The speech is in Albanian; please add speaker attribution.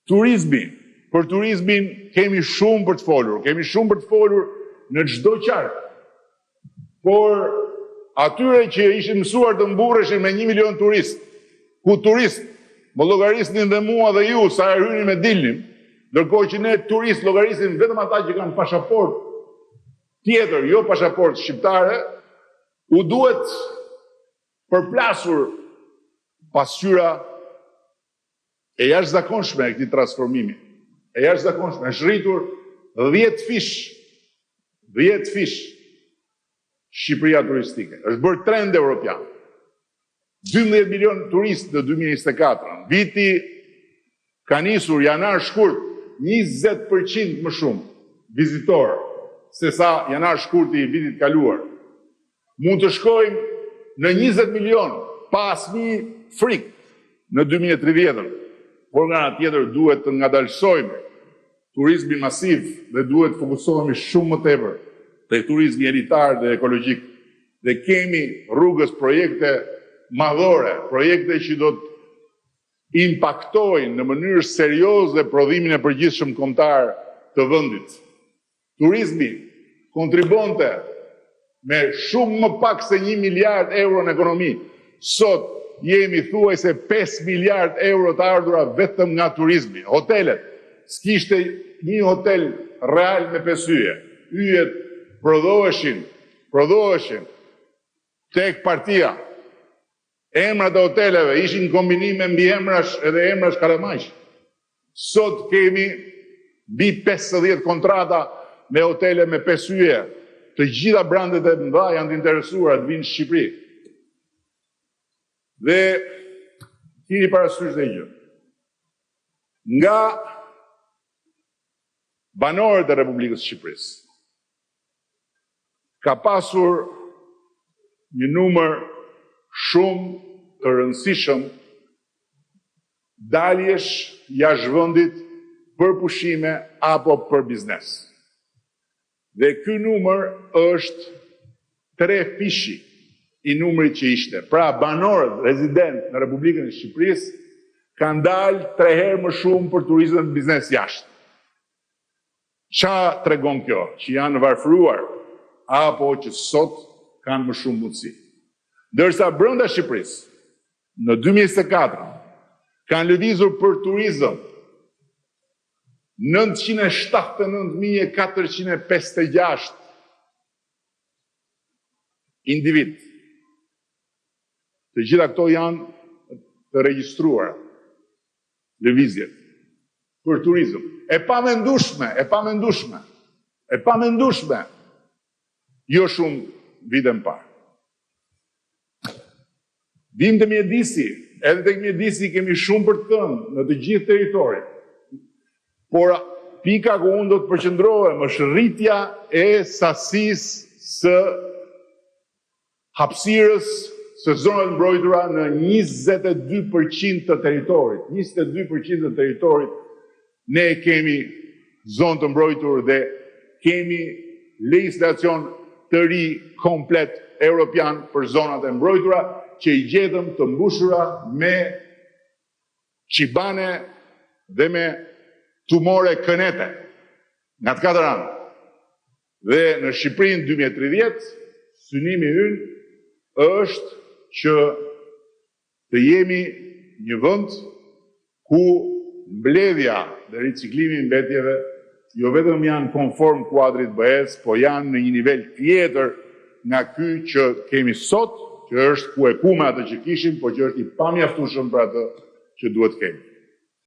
Speaker 1: Turizmi. Për turizmin kemi shumë për të folur. Kemi shumë për të folur në çdo qark. Por atyre që ishin mësuar të mburreshin me 1 milion turist, ku turist më llogarisnin dhe mua dhe ju sa e hynim e dilnim, ndërkohë që ne turist llogarisim vetëm ata që kanë pasaport tjetër, jo pasaport shqiptare, u duhet përplasur pasqyra e jashtëzakonshme e këtij transformimi. E jashtëzakonshme, është rritur 10 fish Shqipëria turistike. Është bërë trend evropian. 12 milion turistë në 2024. Viti ka nisur janar-shkurt 20% më shumë vizitorë se sa janar-shkurti i vitit kaluar. Mund të shkojmë në 20 milion pa asnjë frikë në 2030. Por nga ana tjetër duhet të ngadalsojmë turizmin masiv dhe duhet të fokusohemi shumë më tepër te turizmi elitar dhe ekologjik. Dhe kemi rrugës projekte madhore, projekte që do të impaktojnë në mënyrë serioze prodhimin e përgjithshëm kombëtar të vendit. Turizmi kontribonte me shumë më pak se 1 miliard euro në ekonomi. Sot jemi thuajse 5 miliard euro të ardhura vetëm nga turizmi. Hotelet, s'kishte një hotel real me 5 yje. Yjet prodhoheshin tek partia. Emrat e hoteleve ishin kombinim me mbiemrash edhe emrash kalamajsh. Sot kemi mbi 50 kontrata me hotele me 5 yje. Të gjitha brandet e mëdha janë të interesuara të vinë në Shqipëri. Dhe keni parasysh dhe gjë. Nga banorët e Republikës së Shqipërisë ka pasur një numër shumë të rëndësishëm daljesh jashtë vendit për pushime apo për biznes. Dhe ky numër është 3 fishi i numrit që ishte. Pra banorët rezident në Republikën e Shqipërisë kanë dalë 3 herë më shumë për turizëm dhe biznes jashtë. Qa tregon kjo? Që janë varfëruar apo që sot kanë më shumë mundësi. Ndërsa brenda Shqipërisë në 2024 kanë lëvizur për turizëm 979.456 individ. Të gjitha këto janë të regjistruara lëvizjet për turizëm. E pamendueshme. Jo shumë vite më parë. Vim të mjedisi, edhe tek mjedisi kemi shumë për të thënë në të gjithë territorin. Por pika ku unë do të përqendrohem është rritja e sasisë së hapësirës së zonave të mbrojtura në 22% të territorit. 22% të territorit ne kemi zonë të mbrojtur dhe kemi legjislacion të ri komplet europian për zonat e mbrojtura që i gjetëm të mbushura me qibane dhe me tumore kënete nga të 4 anë. Dhe në Shqipërinë 2030, synimi ynë është që të jemi një vend ku mbledhja dhe riciklimi i mbetjeve jo vetëm janë konform kuadrit BE-s, po janë në një nivel tjetër nga ky që kemi sot, që është ku e ku me atë që kishim, po që është i pamjaftueshëm për atë që duhet kemi.